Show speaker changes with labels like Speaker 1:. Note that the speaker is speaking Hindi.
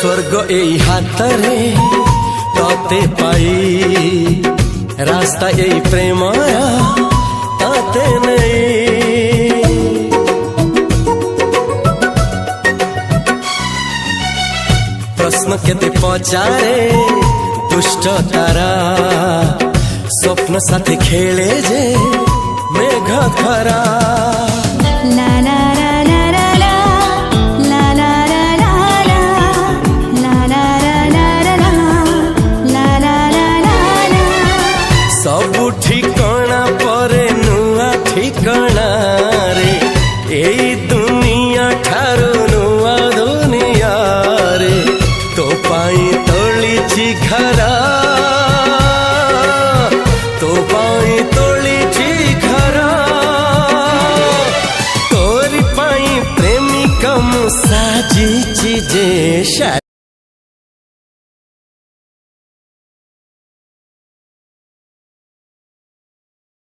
Speaker 1: स्वर्ग एई हातरे तते पाई रास्ता एई प्रेमया ताते नहीं। प्रश्न केते पचारे दुष्ट तारा स्वप्न साथी खेले जे मेघ खरा।
Speaker 2: ला ला ला ला ला ला ला ला ला ला ला ला ला ला ला।
Speaker 1: सबु ठिकाना परे नुआ ठिकाना रे एई दुनिया ठारू नुआ दुनिया रे। तो पाई तोलिछि घरा तो पाई तोलिछि घरा तोरी पाई प्रेमिका मु साजिछि जे